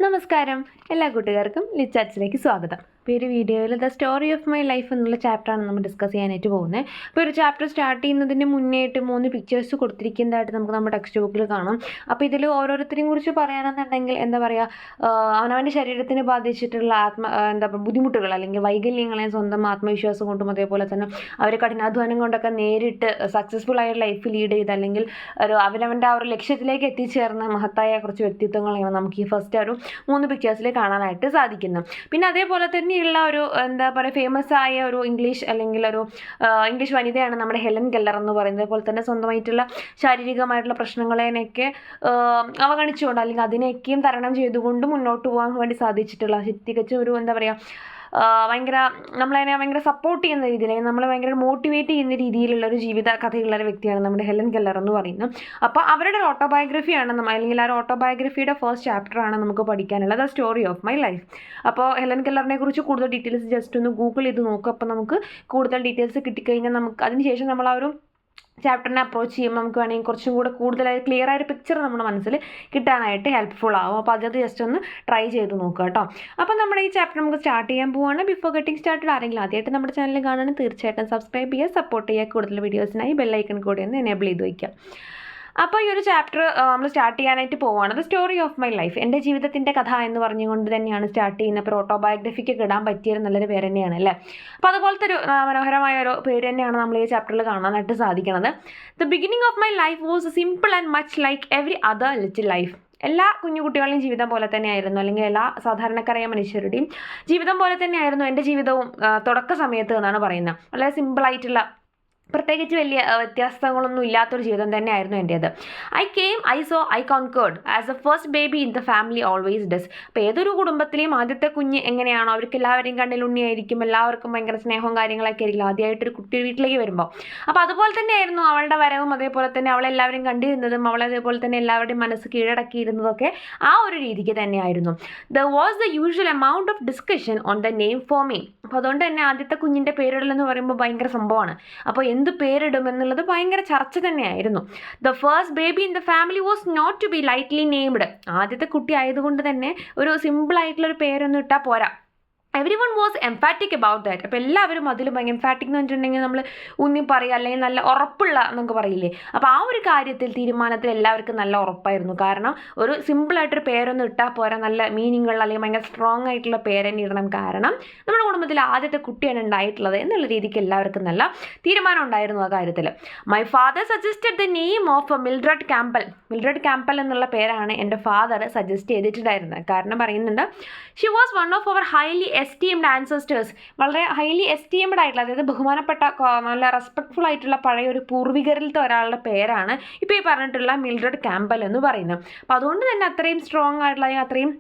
നമസ്കാരം, എല്ലാ കൂട്ടുകാർക്കും ലിച്ചാറ്റ്സിലേക്ക് സ്വാഗതം. ഇപ്പോൾ ഒരു വീഡിയോയിൽ the story of my life എന്നുള്ള ചാപ്റ്ററാണ് നമ്മൾ ഡിസ്കസ് ചെയ്യാനായിട്ട് പോകുന്നത്. അപ്പോൾ ഒരു ചാപ്റ്റർ സ്റ്റാർട്ട് ചെയ്യുന്നതിന് മുന്നേയായിട്ട് 3 പിക്ചേഴ്സ് കൊടുത്തിരിക്കുന്നതായിട്ട് നമുക്ക് നമ്മുടെ ടെക്സ്റ്റ് ബുക്കിൽ കാണാം. അപ്പോൾ ഇതിൽ ഓരോരുത്തരെയും കുറിച്ച് പറയുകയാണെന്നുണ്ടെങ്കിൽ എന്താ പറയുക, അവനവൻ്റെ ശരീരത്തിന് ബാധിച്ചിട്ടുള്ള ബുദ്ധിമുട്ടുകൾ അല്ലെങ്കിൽ വൈകല്യങ്ങളെ സ്വന്തം ആത്മവിശ്വാസം കൊണ്ടും അതേപോലെ തന്നെ അവർ കഠിനാധ്വാനം കൊണ്ടൊക്കെ നേരിട്ട് സക്സസ്ഫുൾ ആയ ലൈഫ് ലീഡ് ചെയ്ത് അല്ലെങ്കിൽ അവനവൻ്റെ ആ ഒരു ലക്ഷ്യത്തിലേക്ക് എത്തിച്ചേർന്ന മഹത്തായ കുറച്ച് വ്യക്തിത്വങ്ങളാണ് നമുക്ക് ഈ ഫസ്റ്റ് ഒരു 3 പിക്ചേഴ്സിൽ കാണാനായിട്ട് സാധിക്കുന്നു. പിന്നെ അതേപോലെ തന്നെയുള്ള ഒരു എന്താ പറയുക ഫേമസ് ആയ ഒരു ഇംഗ്ലീഷ് വനിതയാണ് നമ്മുടെ ഹെലൻ കെല്ലർ എന്ന് പറയുന്നത്. അതുപോലെ തന്നെ സ്വന്തമായിട്ടുള്ള ശാരീരികമായിട്ടുള്ള പ്രശ്നങ്ങളെയൊക്കെ അവഗണിച്ചുകൊണ്ട് അല്ലെങ്കിൽ അതിനെയൊക്കെയും തരണം ചെയ്തുകൊണ്ട് മുന്നോട്ട് പോകാൻ വേണ്ടി സാധിച്ചിട്ടുള്ള തികച്ചും ഒരു എന്താ പറയുക നമ്മളതിനെ ഭയങ്കര സപ്പോർട്ട് ചെയ്യുന്ന രീതിയിൽ നമ്മളെ ഭയങ്കര മോട്ടിവേറ്റ് ചെയ്യുന്ന രീതിയിലുള്ള ഒരു ജീവിത കഥയുള്ള ഒരു വ്യക്തിയാണ് നമ്മുടെ ഹെലൻ കെല്ലർ എന്ന് പറയുന്നത്. അപ്പോൾ അവരുടെ ഒരു ഓട്ടോബയോഗ്രഫിയാണ് അല്ലെങ്കിൽ ആ ഒരു ഓട്ടോബയോഗ്രഫിയുടെ ഫസ്റ്റ് ചാപ്റ്ററാണ് നമുക്ക് പഠിക്കാനുള്ളത്, the story of my life. അപ്പോൾ ഹെലൻ കെല്ലറിനെ കുറിച്ച് കൂടുതൽ ഡീറ്റെയിൽസ് ജസ്റ്റ് ഒന്ന് ഗൂഗിൾ ചെയ്ത് നോക്കുക. അപ്പോൾ നമുക്ക് കൂടുതൽ ഡീറ്റെയിൽസ് കിട്ടിക്കഴിഞ്ഞാൽ നമുക്ക് അതിനുശേഷം നമ്മൾ ആ ഒരു ചാപ്റ്ററിനെ അപ്രോച്ച് ചെയ്യുമ്പോൾ നമുക്ക് വേണമെങ്കിൽ കുറച്ചും കൂടെ കൂടുതലായി ക്ലിയർ ആയൊരു പിക്ചർ നമ്മുടെ മനസ്സിൽ കിട്ടാനായിട്ട് ഹെൽപ്ഫുൾ ആവും. അപ്പോൾ അത് ജസ്റ്റ് ഒന്ന് ട്രൈ ചെയ്ത് നോക്കുക കേട്ടോ. അപ്പോൾ നമ്മുടെ ഈ ചാപ്റ്റർ നമുക്ക് സ്റ്റാർട്ട് ചെയ്യാൻ പോവുകയാണ്. ബിഫോർ ഗെറ്റിംഗ് സ്റ്റാർട്ടഡ് ആരെങ്കിലും ആദ്യമായിട്ട് നമ്മുടെ ചാനൽ കാണുകയാണെങ്കിൽ തീർച്ചയായിട്ടും സബ്സ്ക്രൈബ് ചെയ്യുക, സപ്പോർട്ട് ചെയ്യുക. കൂടുതൽ വീഡിയോസിനായി ബെല്ലൈക്കൺ കൂടി ഒന്ന് എനേബിൾ ചെയ്ത് വയ്ക്കുക. അപ്പോൾ ഈ ഒരു ചാപ്റ്റർ നമ്മൾ സ്റ്റാർട്ട് ചെയ്യാനായിട്ട് പോവുകയാണ്, the story of my life. എൻ്റെ ജീവിതത്തിൻ്റെ കഥ എന്ന് പറഞ്ഞുകൊണ്ട് തന്നെയാണ് സ്റ്റാർട്ട് ചെയ്യുന്നത്. അപ്പോൾ ഓട്ടോബയോഗ്രഫിക്ക് ഇടാൻ പറ്റിയൊരു നല്ലൊരു പേര് തന്നെയാണ് അല്ലേ. അപ്പോൾ അതുപോലത്തെ ഒരു മനോഹരമായ ഒരു പേര് തന്നെയാണ് നമ്മൾ ഈ ചാപ്റ്ററിൽ കാണാനായിട്ട് സാധിക്കുന്നത്. The beginning of my life was simple and much like every other little life. എല്ലാ കുഞ്ഞുകുട്ടികളുടെയും ജീവിതം പോലെ തന്നെയായിരുന്നു, അല്ലെങ്കിൽ എല്ലാ സാധാരണക്കാരായ മനുഷ്യരുടെയും ജീവിതം പോലെ തന്നെയായിരുന്നു എൻ്റെ ജീവിതവും തുടക്ക സമയത്ത് എന്നാണ് പറയുന്നത്. വളരെ സിമ്പിളായിട്ടുള്ള പ്രത്യേകിച്ച് വലിയ വ്യത്യാസങ്ങളൊന്നും ഇല്ലാത്തൊരു ജീവിതം തന്നെയായിരുന്നു എൻ്റേത്. I so I concord as A first baby in the family always does. അപ്പോൾ ഏതൊരു കുടുംബത്തിലെയും ആദ്യത്തെ കുഞ്ഞ് എങ്ങനെയാണോ, അവർക്ക് എല്ലാവരെയും കണ്ണിലുണ്ണിയായിരിക്കും, എല്ലാവർക്കും ഭയങ്കര സ്നേഹവും കാര്യങ്ങളൊക്കെ ആയിരിക്കും ആദ്യമായിട്ടൊരു കുട്ടി വീട്ടിലേക്ക് വരുമ്പോൾ. അപ്പോൾ അതുപോലെ തന്നെയായിരുന്നു അവളുടെ വരവും, അതേപോലെ തന്നെ അവളെല്ലാവരും കണ്ടിരുന്നതും അവളതേപോലെ തന്നെ എല്ലാവരുടെയും മനസ്സ് കീഴടക്കിയിരുന്നതൊക്കെ ആ ഒരു രീതിക്ക് തന്നെയായിരുന്നു. There was the usual amount of discussion on the name for me. അപ്പോൾ അതുകൊണ്ട് തന്നെ ആദ്യത്തെ കുഞ്ഞിൻ്റെ പേരിടലെന്ന് പറയുമ്പോൾ ഭയങ്കര സംഭവമാണ്. അപ്പോൾ എന്ത് പേരിടും എന്നുള്ളത് ഭയങ്കര ചർച്ച തന്നെയായിരുന്നു. The first baby in the family was not to be lightly named. ആദ്യത്തെ കുട്ടി ആയതുകൊണ്ട് തന്നെ ഒരു സിമ്പിളായിട്ടുള്ളൊരു പേരൊന്നും ഇട്ടാൽ പോരാ. Everyone was emphatic about that. അപ്പോൾ എല്ലാവരും അതിൽ ഭയങ്കര എംഫാറ്റിക് എന്ന് പറഞ്ഞിട്ടുണ്ടെങ്കിൽ നമ്മൾ ഊന്നി പറയുക അല്ലെങ്കിൽ നല്ല ഉറപ്പുള്ള എന്നൊക്കെ പറയില്ലേ. അപ്പോൾ ആ ഒരു കാര്യത്തിൽ തീരുമാനത്തിൽ എല്ലാവർക്കും നല്ല ഉറപ്പായിരുന്നു. കാരണം ഒരു സിമ്പിളായിട്ടൊരു പേരൊന്നും ഇട്ടാൽ പോരാ, നല്ല മീനിങ്ങുള്ള അല്ലെങ്കിൽ ഭയങ്കര സ്ട്രോങ് ആയിട്ടുള്ള പേരെന്നെ ഇടണം. കാരണം നമ്മുടെ കുടുംബത്തിൽ ആദ്യത്തെ കുട്ടിയാണ് ഉണ്ടായിട്ടുള്ളത് എന്നുള്ള രീതിക്ക് എല്ലാവർക്കും നല്ല തീരുമാനം ഉണ്ടായിരുന്നു ആ കാര്യത്തിൽ. My father suggested the name of Mildred Campbell. Mildred Campbell എന്നുള്ള പേരാണ് എൻ്റെ ഫാദർ സജസ്റ്റ് ചെയ്തിട്ടുണ്ടായിരുന്നത്. കാരണം പറയുന്നുണ്ട്, she was one of our highly esteemed ancestors. വളരെ ഹൈലി എസ്റ്റീംഡ് ആയിട്ടുള്ള, അതായത് ബഹുമാനപ്പെട്ട നല്ല റെസ്പെക്ട്ഫുൾ ആയിട്ടുള്ള പഴയ ഒരു പൂർവികരിലത്തെ ഒരാളുടെ പേരാണ് ഇപ്പോൾ ഈ പറഞ്ഞിട്ടുള്ള മിൽഡ്രഡ് ക്യാമ്പൽ എന്ന് പറയുന്നത്. അപ്പോൾ അതുകൊണ്ട് തന്നെ അത്രയും സ്ട്രോങ് ആയിട്ടുള്ള, അത്രയും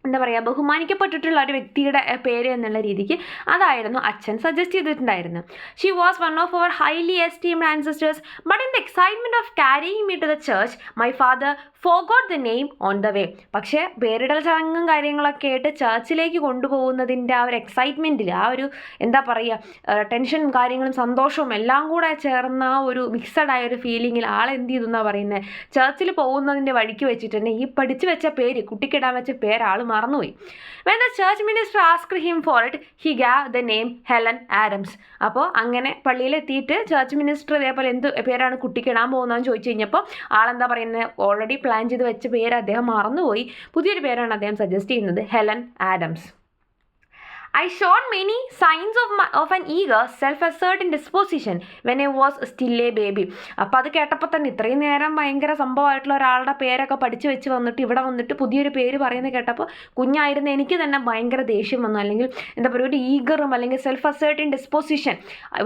എന്താ പറയുക, ബഹുമാനിക്കപ്പെട്ടിട്ടുള്ള ഒരു വ്യക്തിയുടെ പേര് എന്നുള്ള രീതിക്ക് അതായിരുന്നു അച്ഛൻ സജസ്റ്റ് ചെയ്തിട്ടുണ്ടായിരുന്നു. She was one of our highly esteemed ancestors but in the excitement of carrying me to the church my father forgot the name on the way. പക്ഷേ പേരിടൽ ചടങ്ങും കാര്യങ്ങളൊക്കെ ആയിട്ട് ചർച്ചിലേക്ക് കൊണ്ടുപോകുന്നതിൻ്റെ ആ ഒരു എക്സൈറ്റ്മെൻറ്റിൽ, ആ ഒരു എന്താ പറയുക ടെൻഷനും കാര്യങ്ങളും സന്തോഷവും എല്ലാം കൂടെ ചേർന്ന ആ ഒരു മിക്സഡ് ആയ ഒരു ഫീലിങ്ങിൽ ആളെന്ത് ചെയ്തു എന്നാണ് പറയുന്നത്, ചർച്ചിൽ പോകുന്നതിൻ്റെ വഴിക്ക് വെച്ചിട്ട് തന്നെ ഈ പഠിച്ചു വെച്ച പേര്, കുട്ടിക്കിടാൻ വെച്ച പേര് ആൾ മറന്നുപോയി. When the church minister asked him for it, he gave the name Helen Adams. അപ്പോൾ അങ്ങനെ പള്ളിയിലെത്തിയിട്ട് ചർച്ച് മിനിസ്റ്റർ ഇതേപോലെ എന്ത് പേരാണ് കുട്ടിക്ക് ഇടാൻ പോകുന്നതെന്ന് ചോദിച്ചു കഴിഞ്ഞപ്പോൾ ആളെന്താ പറയുന്നത്, ഓൾറെഡി പ്ലാൻ ചെയ്ത് വെച്ച പേര് അദ്ദേഹം മറന്നുപോയി. പുതിയൊരു പേരാണ് അദ്ദേഹം സജസ്റ്റ് ചെയ്യുന്നത്, Helen Adams. I showed many signs of an eager, self-asserting disposition when I was still a baby. അപ്പോൾ അത് കേട്ടപ്പോൾ തന്നെ ഇത്രയും നേരം ഭയങ്കര സംഭവമായിട്ടുള്ള ഒരാളുടെ പേരൊക്കെ പഠിച്ചു വെച്ച് വന്നിട്ട് ഇവിടെ വന്നിട്ട് പുതിയൊരു പേര് പറയുന്നത് കേട്ടപ്പോൾ കുഞ്ഞായിരുന്ന എനിക്ക് തന്നെ ഭയങ്കര ദേഷ്യം വന്നു. അല്ലെങ്കിൽ എന്താ പറയുക, ഒരു ഈഗറും അല്ലെങ്കിൽ self asserting disposition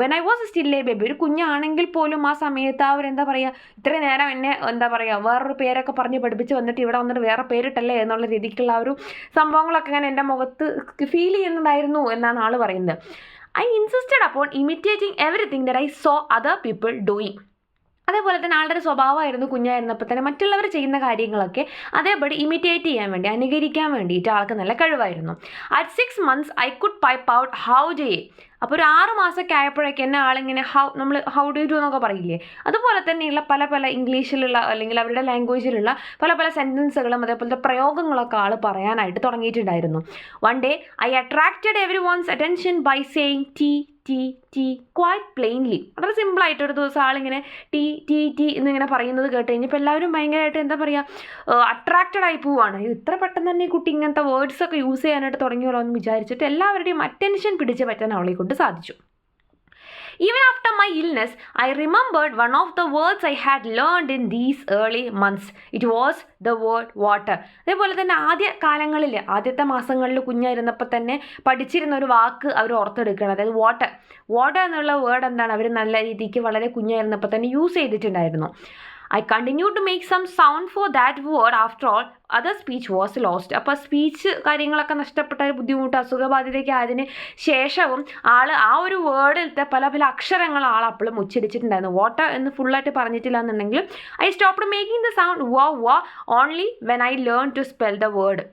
when I was still A baby. ഒരു കുഞ്ഞാണെങ്കിൽ പോലും ആ സമയത്ത് ആ ഒരു എന്താ പറയുക, ഇത്രയും നേരം എന്നെ എന്താ പറയുക വേറൊരു പേരൊക്കെ പറഞ്ഞ് പഠിപ്പിച്ച് വന്നിട്ട് ഇവിടെ വന്നിട്ട് വേറെ പേരിട്ടല്ലേ എന്നുള്ള രീതിക്കുള്ള ഒരു സംഭവങ്ങളൊക്കെ ഞാൻ എൻ്റെ മുഖത്ത് ഫീൽ ചെയ്യുന്നുണ്ടായിരുന്നു എന്നാണ് ആൾ പറയുന്നത്. I insisted upon imitating everything that I so other people doing. അതേപോലെ തന്നെ ആളുടെ ഒരു സ്വഭാവമായിരുന്നു കുഞ്ഞായിരുന്നപ്പോൾ തന്നെ മറ്റുള്ളവർ ചെയ്യുന്ന കാര്യങ്ങളൊക്കെ അതേപടി ഇമിറ്റേറ്റ് ചെയ്യാൻ വേണ്ടി, അനുകരിക്കാൻ വേണ്ടിയിട്ട് ആൾക്ക് നല്ല കഴിവായിരുന്നു. At 6 months I could pipe out how do you. അപ്പോൾ ഒരു 6 മാസമൊക്കെ ആയപ്പോഴേക്ക് എന്നെ ആളിങ്ങനെ ഹൗ ഡു യു എന്നൊക്കെ പറയില്ലേ, അതുപോലെ തന്നെയുള്ള പല പല ഇംഗ്ലീഷിലുള്ള അല്ലെങ്കിൽ അവരുടെ ലാംഗ്വേജിലുള്ള പല പല സെൻറ്റൻസുകളും അതേപോലത്തെ പ്രയോഗങ്ങളൊക്കെ ആൾ പറയാനായിട്ട് തുടങ്ങിയിട്ടുണ്ടായിരുന്നു. One day I attracted everyone's attention by saying tea tea tea quite plainly. വളരെ സിമ്പിളായിട്ട് ഒരു ദിവസം ആളിങ്ങനെ ടീ ടീ ടീ എന്നിങ്ങനെ പറയുന്നത് കേട്ട് കഴിഞ്ഞപ്പോൾ എല്ലാവരും ഭയങ്കരമായിട്ട് എന്താ പറയുക, അട്രാക്റ്റഡ് ആയി പോവുകയാണ്. ഇത്ര പെട്ടെന്ന് തന്നെ ഈ കുട്ടി ഇങ്ങനത്തെ വേർഡ്സൊക്കെ യൂസ് ചെയ്യാനായിട്ട് തുടങ്ങിയല്ലോ എന്ന് വിചാരിച്ചിട്ട് എല്ലാവരുടെയും അറ്റൻഷൻ പിടിച്ച് പറ്റാൻ അവളെ കൊണ്ട് സാധിച്ചു. Even after my illness, I remembered one of the words I had learned in these early months. It was the word water. അതേപോലെ തന്നെ ആദ്യത്തെ മാസങ്ങളിൽ കുഞ്ഞായിരുന്നപ്പോൾ തന്നെ പഠിച്ചിരുന്ന ഒരു വാക്ക് അവർ ഓർത്തെടുക്കണം, അതായത് വാട്ടർ. വാട്ടർ എന്നുള്ള വേർഡ് എന്താണ് അവർ നല്ല രീതിക്ക് വളരെ കുഞ്ഞായിരുന്നപ്പോൾ തന്നെ യൂസ് ചെയ്തിട്ടുണ്ടായിരുന്നു. I continued to make some sound for that word. After all, other speech was lost. അപ്പോൾ സ്പീച്ച് കാര്യങ്ങളൊക്കെ നഷ്ടപ്പെട്ട ഒരു ബുദ്ധിമുട്ട്, അസുഖബാധിതയ്ക്ക് ആയതിന് ശേഷവും ആൾ ആ ഒരു വേർഡിലത്തെ പല പല അക്ഷരങ്ങൾ ആൾ അപ്പോഴും ഉച്ചരിച്ചിട്ടുണ്ടായിരുന്നു. വാട്ടർ എന്ന് ഫുള്ളായിട്ട് പറഞ്ഞിട്ടില്ല എന്നുണ്ടെങ്കിലും I stopped making the sound wah only when I learn to spell the word.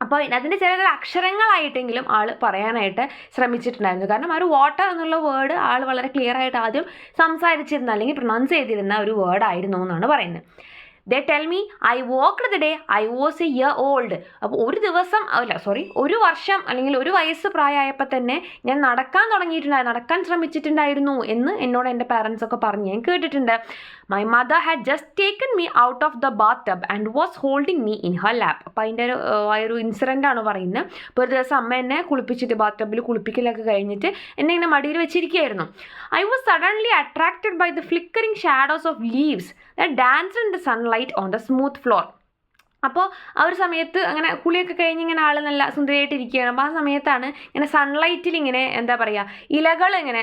അപ്പോൾ അതിൻ്റെ ചില അക്ഷരങ്ങളായിട്ടെങ്കിലും ആൾ പറയാനായിട്ട് ശ്രമിച്ചിട്ടുണ്ടായിരുന്നു. കാരണം ആ ഒരു വാട്ടർ എന്നുള്ള വേർഡ് ആൾ വളരെ ക്ലിയർ ആയിട്ട് ആദ്യം സംസാരിച്ചിരുന്ന അല്ലെങ്കിൽ പ്രൊനൗൺസ് ചെയ്തിരുന്ന ഒരു വേർഡായിരുന്നു എന്നാണ് പറയുന്നത്. They tell me I walked the day I was a year old. അപ്പോൾ ഒരു വർഷം അല്ലെങ്കിൽ ഒരു വയസ്സ് പ്രായമായപ്പോൾ തന്നെ ഞാൻ നടക്കാൻ ശ്രമിച്ചിട്ടുണ്ടായിരുന്നു എന്ന് എന്നോട് എൻ്റെ പാരൻസ് ഒക്കെ പറഞ്ഞ് ഞാൻ കേട്ടിട്ടുണ്ട്. My mother had just taken me out of the bathtub and was holding me in her lap. അപ്പോൾ അതിൻ്റെ ഒരു ഇൻസിഡൻ്റ് ആണ് പറയുന്നത്. അപ്പോൾ ഒരു ദിവസം അമ്മ എന്നെ കുളിപ്പിച്ചിട്ട് ബാത്ടബിൽ കുളിപ്പിക്കലൊക്കെ കഴിഞ്ഞിട്ട് എന്നെ ഇങ്ങനെ മടിയിൽ വെച്ചിരിക്കുകയായിരുന്നു. I was suddenly attracted by the flickering shadows of leaves that danced in the sunlight on the smooth floor. അപ്പോൾ ആ ഒരു സമയത്ത് അങ്ങനെ കുളിയൊക്കെ കഴിഞ്ഞ് ഇങ്ങനെ ആൾ നല്ല സുന്ദരിയായിട്ടിരിക്കുകയാണ്. അപ്പോൾ ആ സമയത്താണ് ഇങ്ങനെ സൺലൈറ്റിൽ ഇങ്ങനെ എന്താ പറയുക,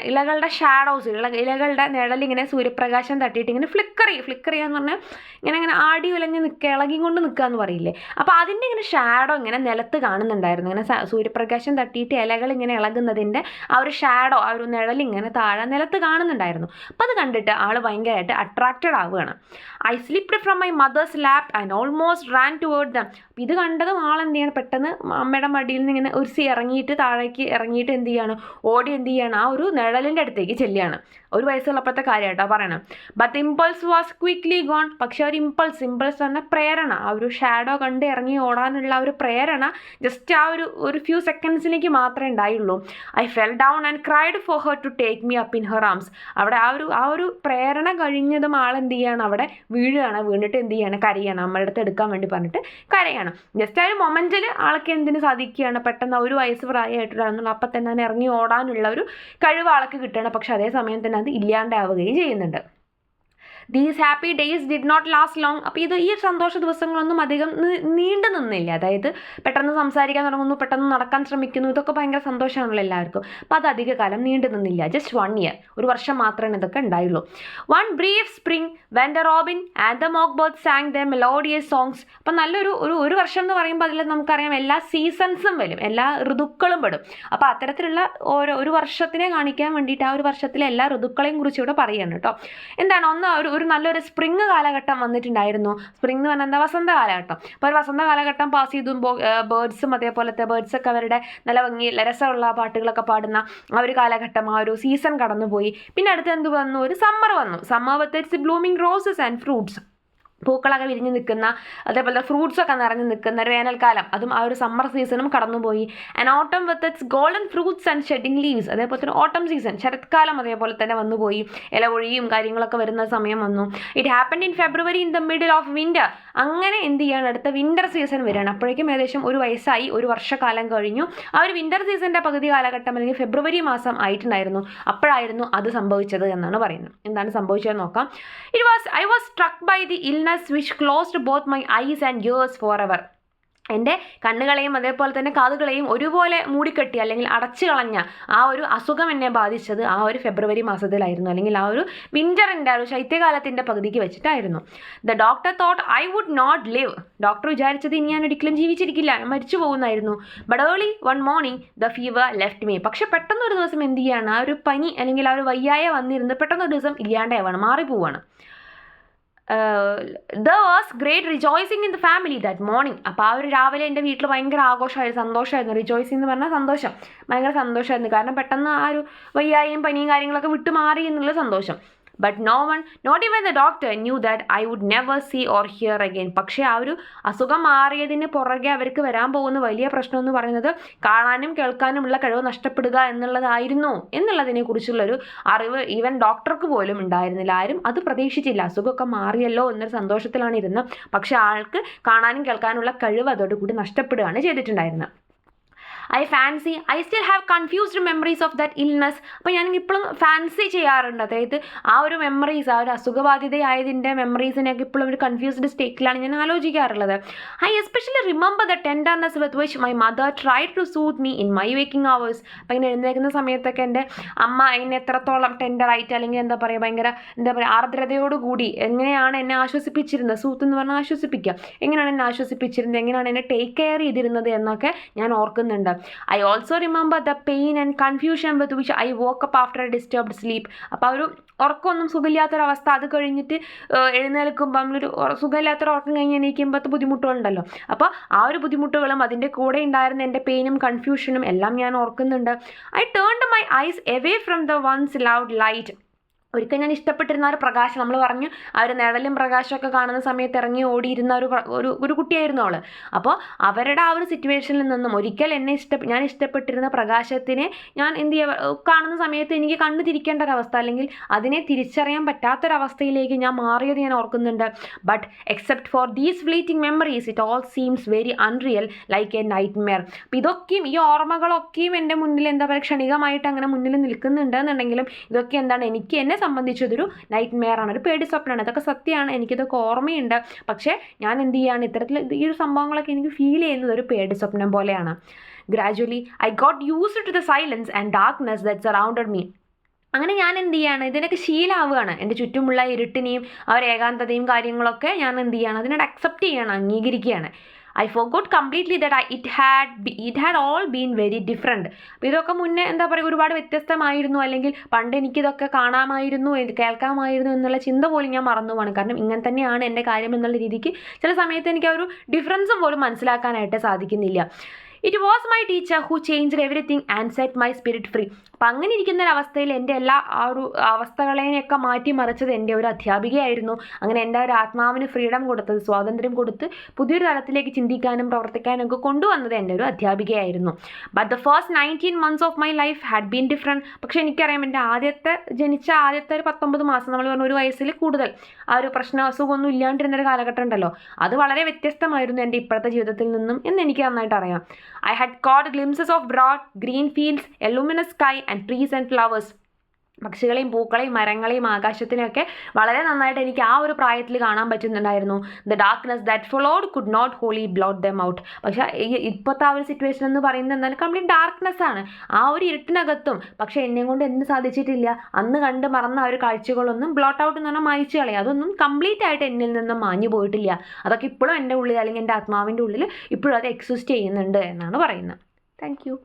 ഇലകളുടെ ഷാഡോസ്, ഇലകളുടെ നിഴലിങ്ങനെ സൂര്യപ്രകാശം തട്ടിയിട്ട് ഇങ്ങനെ ഫ്ലിക്കർ ചെയ്യുക എന്ന് പറഞ്ഞാൽ ഇങ്ങനെ ആടി ഉലഞ്ഞ് ഇളകിക്കൊണ്ട് നിൽക്കുക എന്ന് പറയില്ലേ. അപ്പോൾ അതിൻ്റെ ഇങ്ങനെ ഷാഡോ ഇങ്ങനെ നിലത്ത് കാണുന്നുണ്ടായിരുന്നു. ഇങ്ങനെ സൂര്യപ്രകാശം തട്ടിയിട്ട് ഇലകൾ ഇങ്ങനെ ഇളകുന്നതിൻ്റെ ആ ഒരു ഷാഡോ, ആ ഒരു നിഴലിങ്ങനെ താഴെ നിലത്ത് കാണുന്നുണ്ടായിരുന്നു. അപ്പോൾ അത് കണ്ടിട്ട് ആൾ ഭയങ്കരമായിട്ട് അട്രാക്റ്റഡ് ആവുകയാണ്. I slipped from my mother's lap and almost ran toward them. ഇത് കണ്ടതും ആളെന്ത് ചെയ്യണം, പെട്ടെന്ന് അമ്മയുടെ മടിയിൽ നിന്ന് ഇങ്ങനെ താഴേക്ക് ഇറങ്ങിയിട്ട് എന്ത് ചെയ്യാണ്, ആ ഒരു നിഴലിൻ്റെ അടുത്തേക്ക് ചെല്ലുകയാണ്. ഒരു വയസ്സുള്ളപ്പോഴത്തെ കാര്യമായിട്ടോ പറയണം. But impulse was quickly gone. പക്ഷേ ഒരു ഇമ്പൾസ് പറഞ്ഞ പ്രേരണ, ആ ഒരു ഷാഡോ കണ്ട് ഇറങ്ങി ഓടാനുള്ള ഒരു പ്രേരണ ജസ്റ്റ് ആ ഒരു ഫ്യൂ സെക്കൻഡ്സിലേക്ക് മാത്രമേ ഉണ്ടായുള്ളൂ. I fell down and cried for her to take me up in her arms. അവിടെ ആ ഒരു പ്രേരണ കഴിഞ്ഞതും ആളെന്ത് ചെയ്യാണ്, അവിടെ വീണിട്ട് എന്ത് ചെയ്യാണ്, കരയാണ്. നമ്മളുടെ അടുത്ത് എടുക്കാൻ വേണ്ടി പറഞ്ഞിട്ട് കരയാണ്. ജസ്റ്റ് ആ ഒരു മൊമെൻറ്റിൽ ആൾക്ക് എന്തിനു സാധിക്കുകയാണ്, പെട്ടെന്ന് ഒരു വയസ്സ് പ്രായമായിട്ടുള്ള അപ്പം തന്നെ ഇറങ്ങി ഓടാനുള്ള ഒരു കഴിവ് ആൾക്ക് കിട്ടുകയാണ്. പക്ഷെ അതേ സമയം തന്നെ അത് ഇല്ലാണ്ടാവുകയും ചെയ്യുന്നുണ്ട്. These happy days did not last long. അപ്പോൾ ഈ സന്തോഷ ദിവസങ്ങളൊന്നും അധികം നീണ്ടു നിന്നില്ല. അതായത് പെട്ടെന്ന് സംസാരിക്കാൻ തുടങ്ങുന്നു, പെട്ടെന്ന് നടക്കാൻ ശ്രമിക്കുന്നു, ഇതൊക്കെ ഭയങ്കര സന്തോഷമാണല്ലോ എല്ലാവർക്കും. അപ്പോൾ അത് അധിക കാലം നീണ്ടു നിന്നില്ല. ജസ്റ്റ് 1 year, ഒരു വർഷം മാത്രമേ ഇതൊക്കെ ഉണ്ടായുള്ളൂ. One brief spring when the robin and the mock bird sang the melodious songs. അപ്പം നല്ലൊരു ഒരു വർഷം എന്ന് പറയുമ്പോൾ അതിൽ നമുക്കറിയാം എല്ലാ സീസൺസും വരും, എല്ലാ ഋതുക്കളും പെടും. അപ്പോൾ അത്തരത്തിലുള്ള ഒരു വർഷത്തിനെ കാണിക്കാൻ വേണ്ടിയിട്ട് ആ ഒരു വർഷത്തിലെ എല്ലാ ഋതുക്കളെയും കുറിച്ച് ഇവിടെ പറയുകയാണ് കേട്ടോ. എന്താണ് ഒരു നല്ലൊരു സ്പ്രിങ് കാലഘട്ടം വന്നിട്ടുണ്ടായിരുന്നു. സ്പ്രിംഗ് എന്ന് പറഞ്ഞാൽ എന്താ, വസന്ത കാലഘട്ടം. അപ്പോൾ ഒരു വസന്ത കാലഘട്ടം പാസ് ചെയ്തുമ്പോൾ ബേർഡ്സും അതേപോലത്തെ ബേർഡ്സൊക്കെ അവരുടെ നല്ല ഭംഗി രസമുള്ള പാട്ടുകളൊക്കെ പാടുന്ന ആ ഒരു കാലഘട്ടം, ആ ഒരു സീസൺ കടന്നുപോയി. പിന്നെ അടുത്ത് എന്ത് വന്നു, ഒരു സമ്മർ വന്നു. Summer with its blooming roses and fruits. പൂക്കളൊക്കെ വിരിഞ്ഞ് നിൽക്കുന്ന, അതേപോലെ ഫ്രൂട്ട്സൊക്കെ നിറഞ്ഞ് നിൽക്കുന്ന ഒരു വേനൽക്കാലം, അതും ആ ഒരു സമ്മർ സീസണും കടന്നുപോയി. ആൻഡ് ഓട്ടം with its golden fruits and shedding leaves. അതേപോലെ തന്നെ ഓട്ടം സീസൺ, ശരത്കാലം അതേപോലെ തന്നെ വന്നുപോയി. ഇലകൊഴിയും കാര്യങ്ങളൊക്കെ വരുന്ന സമയം വന്നു. It happened in February in the middle of winter. അങ്ങനെ എന്ത് ചെയ്യാണ്, അടുത്ത വിൻ്റർ സീസൺ വരികയാണ്. അപ്പോഴേക്കും ഏകദേശം ഒരു വയസ്സായി, ഒരു വർഷക്കാലം കഴിഞ്ഞു. ആ ഒരു വിൻ്റർ സീസണിൻ്റെ പകുതി കാലഘട്ടം അല്ലെങ്കിൽ ഫെബ്രുവരി മാസം ആയിട്ടുണ്ടായിരുന്നു. അപ്പോഴായിരുന്നു അത് സംഭവിച്ചത് എന്നാണ് പറയുന്നത്. എന്താണ് സംഭവിച്ചതെന്ന് നോക്കാം. I was struck by the illness which closed both my eyes and ears forever. എൻ്റെ കണ്ണുകളെയും അതേപോലെ തന്നെ കാതുകളെയും ഒരുപോലെ മൂടിക്കെട്ടി അല്ലെങ്കിൽ അടച്ചു കളഞ്ഞ ആ ഒരു അസുഖം എന്നെ ബാധിച്ചത് ആ ഒരു ഫെബ്രുവരി മാസത്തിലായിരുന്നു, അല്ലെങ്കിൽ ആ ഒരു വിൻ്ററിൻ്റെ ആ ഒരു ശൈത്യകാലത്തിൻ്റെ പകുതിക്ക് വെച്ചിട്ടായിരുന്നു. The doctor thought I would not live. Doctor വിചാരിച്ചത് ഇനി ഞാൻ ഒരിക്കലും ജീവിച്ചിരിക്കില്ല, മരിച്ചു പോകുന്നായിരുന്നു. But early one morning the fever left me. പക്ഷെ പെട്ടെന്നൊരു ദിവസം എന്ത് ചെയ്യാണ്, ആ ഒരു പനി അല്ലെങ്കിൽ ആ ഒരു വയ്യായ വന്നിരുന്ന് പെട്ടെന്നൊരു ദിവസം ഇല്ലാണ്ടാവാണ്, മാറിപ്പോവാണ്. There was great rejoicing in the family that morning. അപ്പോൾ ആ ഒരു രാവിലെ എൻ്റെ വീട്ടിൽ ഭയങ്കര ആഘോഷമായിരുന്നു, സന്തോഷമായിരുന്നു. റിജോയ്സിങ് എന്ന് പറഞ്ഞാൽ സന്തോഷം, ഭയങ്കര സന്തോഷമായിരുന്നു. കാരണം പെട്ടെന്ന് ആ ഒരു വയ്യായും പനിയും കാര്യങ്ങളൊക്കെ വിട്ടുമാറി എന്നുള്ള സന്തോഷം. But no one, not even the doctor, knew that I would never see or hear again. പക്ഷേ ആ ഒരു അസുഖം മാറിയതിന് പുറകെ അവർക്ക് വരാൻ പോകുന്ന വലിയ പ്രശ്നം എന്ന് പറയുന്നത് കാണാനും കേൾക്കാനുമുള്ള കഴിവ് നഷ്ടപ്പെടുക എന്നുള്ളതായിരുന്നു എന്നുള്ളതിനെ കുറിച്ചുള്ളൊരു അറിവ് ഈവൻ ഡോക്ടർക്ക് പോലും ഉണ്ടായിരുന്നില്ല. ആരും അത് പ്രതീക്ഷിച്ചില്ല. അസുഖമൊക്കെ മാറിയല്ലോ എന്നൊരു സന്തോഷത്തിലാണ് ഇരുന്നത്. പക്ഷെ ആൾക്ക് കാണാനും കേൾക്കാനുള്ള കഴിവ് അതോടുകൂടി നഷ്ടപ്പെടുകയാണ് ചെയ്തിട്ടുണ്ടായിരുന്നത്. I still have confused memories of that illness. അപ്പോൾ ഞാൻ ഇപ്പോഴും ഫാൻസി ചെയ്യാറുണ്ട്. അതായത് ആ ഒരു മെമ്മറീസ്, ആ ഒരു അസുഖബാധിതയായതിൻ്റെ മെമ്മറീസിനെയൊക്കെ ഇപ്പോഴും ഒരു കൺഫ്യൂസ്ഡ് സ്റ്റേറ്റിലാണ് ഞാൻ ആലോചിക്കാറുള്ളത്. I especially remember the tenderness with which my mother tried to soothe me in my waking hours. അപ്പോൾ ഇങ്ങനെ എഴുന്നേൽക്കുന്ന സമയത്തൊക്കെ എൻ്റെ അമ്മ എന്നെ എത്രത്തോളം ടെൻഡറായിട്ട്, അല്ലെങ്കിൽ എന്താ പറയുക ആർദ്രതയോടുകൂടി എങ്ങനെയാണ് എന്നെ ആശ്വസിപ്പിച്ചിരുന്നത്. സൂത്ത് എന്ന് പറഞ്ഞാൽ ആശ്വസിപ്പിക്കുക. എങ്ങനെയാണ് എന്നെ ആശ്വസിപ്പിച്ചിരുന്നത്, എങ്ങനെയാണ് എന്നെ ടേക്ക് കെയർ ചെയ്തിരുന്നത് എന്നൊക്കെ ഞാൻ ഓർക്കുന്നുണ്ട്. I also remember the pain and confusion with which I woke up after a disturbed sleep. അപ്പോൾ ഒരു ഉറക്കമൊന്നും സുഖമില്ലാത്തൊരവസ്ഥ, അത് കഴിഞ്ഞിട്ട് എഴുന്നേൽക്കുമ്പോൾ നമ്മളൊരു സുഖമില്ലാത്തൊരു ഉറക്കം കഴിഞ്ഞ് എണീക്കുമ്പോഴത്തെ ബുദ്ധിമുട്ടുകളുണ്ടല്ലോ. അപ്പോൾ ആ ഒരു ബുദ്ധിമുട്ടുകളും അതിൻ്റെ കൂടെ ഉണ്ടായിരുന്ന എൻ്റെ പെയിനും കൺഫ്യൂഷനും എല്ലാം ഞാൻ ഓർക്കുന്നുണ്ട്. I turned my eyes away from the once loved light. ഒരിക്കൽ ഞാൻ ഇഷ്ടപ്പെട്ടിരുന്ന ഒരു പ്രകാശം, നമ്മൾ പറഞ്ഞു ആ ഒരു നിഴലും പ്രകാശമൊക്കെ കാണുന്ന സമയത്ത് ഇറങ്ങി ഓടിയിരുന്ന ഒരു കുട്ടിയായിരുന്നു അവൾ. അപ്പോൾ അവരുടെ ആ ഒരു സിറ്റുവേഷനിൽ നിന്നും ഒരിക്കൽ ഞാൻ ഇഷ്ടപ്പെട്ടിരുന്ന പ്രകാശത്തിനെ ഞാൻ എന്ത് ചെയ്യുക, കാണുന്ന സമയത്ത് എനിക്ക് കണ്ണു തിരിക്കേണ്ട ഒരവസ്ഥ, അല്ലെങ്കിൽ അതിനെ തിരിച്ചറിയാൻ പറ്റാത്തൊരവസ്ഥയിലേക്ക് ഞാൻ മാറിയത് ഞാൻ ഓർക്കുന്നുണ്ട്. But except for these fleeting memories it all seems very unreal like A night Meyer. അപ്പോൾ ഇതൊക്കെയും ഈ ഓർമ്മകളൊക്കെയും എൻ്റെ മുന്നിൽ എന്താ പറയുക ക്ഷണികമായിട്ട് അങ്ങനെ മുന്നിൽ നിൽക്കുന്നുണ്ട് എന്നുണ്ടെങ്കിലും ഇതൊക്കെ എന്താണ് എന്നെ സംബന്ധിച്ചതൊരു നൈറ്റ് മെയർ ആണ്, ഒരു പേടി സ്വപ്നമാണ്. ഇതൊക്കെ സത്യമാണ്, എനിക്കിതൊക്കെ ഓർമ്മയുണ്ട്. പക്ഷേ ഞാൻ എന്ത് ചെയ്യാണ്, ഇത്തരത്തിൽ ഈ ഒരു സംഭവങ്ങളൊക്കെ എനിക്ക് ഫീൽ ചെയ്യുന്നത് ഒരു പേടി സ്വപ്നം പോലെയാണ്. Gradually I got used to the silence and darkness that surrounded me. അങ്ങനെ ഞാൻ എന്ത് ചെയ്യാണ്, ഇതിനൊക്കെ ശീലമാവുകയാണ്. എൻ്റെ ചുറ്റുമുള്ള ഇരുട്ടിനെയും ആ ഒരു ഏകാന്തതയും കാര്യങ്ങളൊക്കെ ഞാൻ എന്ത് ചെയ്യാണ്, അതിനോട് അക്സെപ്റ്റ് ചെയ്യണം, അംഗീകരിക്കുകയാണ്. I forgot completely that it had all been very different. അപ്പോൾ ഇതൊക്കെ മുന്നേ എന്താ പറയുക ഒരുപാട് വ്യത്യസ്തമായിരുന്നു, അല്ലെങ്കിൽ പണ്ട് എനിക്കിതൊക്കെ കാണാമായിരുന്നു, കേൾക്കാമായിരുന്നു എന്നുള്ള ചിന്ത പോലും ഞാൻ മറന്നു പോവാണ്. കാരണം ഇങ്ങനെ തന്നെയാണ് എൻ്റെ കാര്യം എന്നുള്ള രീതിക്ക് ചില സമയത്ത് എനിക്ക് ആ ഒരു ഡിഫറൻസും പോലും മനസ്സിലാക്കാനായിട്ട് സാധിക്കുന്നില്ല. It was my teacher who changed everything and set my spirit free. അപ്പം അങ്ങനെ ഇരിക്കുന്നൊരവസ്ഥയിൽ എൻ്റെ എല്ലാ ആ ഒരു അവസ്ഥകളെയൊക്കെ മാറ്റിമറിച്ചത് എൻ്റെ ഒരു അധ്യാപികയായിരുന്നു. അങ്ങനെ എൻ്റെ ഒരു ആത്മാവിന് ഫ്രീഡം കൊടുത്തത്, സ്വാതന്ത്ര്യം കൊടുത്ത് പുതിയൊരു തലത്തിലേക്ക് ചിന്തിക്കാനും പ്രവർത്തിക്കാനും ഒക്കെ കൊണ്ടുവന്നത് എൻ്റെ ഒരു അധ്യാപികയായിരുന്നു. But the first 19 months of my life had been different. പക്ഷേ എനിക്കറിയാം എൻ്റെ ജനിച്ച ആദ്യത്തെ ഒരു 19 മാസം, നമ്മൾ പറഞ്ഞ ഒരു വയസ്സിൽ കൂടുതൽ ആ ഒരു പ്രശ്ന അസുഖമൊന്നും ഇല്ലാണ്ടിരുന്നൊരു കാലഘട്ടം ഉണ്ടല്ലോ, അത് വളരെ വ്യത്യസ്തമായിരുന്നു എൻ്റെ ഇപ്പോഴത്തെ ജീവിതത്തിൽ നിന്നും എന്ന് എനിക്ക് നന്നായിട്ട് അറിയാം. I had caught glimpses of broad green fields, a luminous sky and trees and flowers. പക്ഷികളെയും പൂക്കളെയും മരങ്ങളെയും ആകാശത്തിനെയൊക്കെ വളരെ നന്നായിട്ട് എനിക്ക് ആ ഒരു പ്രായത്തിൽ കാണാൻ പറ്റുന്നുണ്ടായിരുന്നു. The darkness that followed could not wholly blot them out. പക്ഷേ ഇപ്പോഴത്തെ ആ ഒരു സിറ്റുവേഷൻ എന്ന് പറയുന്നത് എന്താണ്, കംപ്ലീറ്റ് ഡാർക്ക്നെസ് ആണ്, ആ ഒരു ഇരുട്ടിനകത്തും. പക്ഷേ എന്നെ കൊണ്ട് എന്ത് സാധിച്ചിട്ടില്ല, അന്ന് കണ്ട് മറന്ന ആ ഒരു കാഴ്ചകളൊന്നും ബ്ലോട്ട് ഔട്ട് എന്ന് പറഞ്ഞാൽ മായ്ച്ചു കളയുക, അതൊന്നും കംപ്ലീറ്റ് ആയിട്ട് എന്നിൽ നിന്നും മാഞ്ഞു പോയിട്ടില്ല. അതൊക്കെ ഇപ്പോഴും എൻ്റെ ഉള്ളിൽ, അല്ലെങ്കിൽ എൻ്റെ ആത്മാവിൻ്റെ ഉള്ളിൽ ഇപ്പോഴും അത് എക്സിസ്റ്റ് ചെയ്യുന്നുണ്ട് എന്നാണ് പറയുന്നത്. Thank you.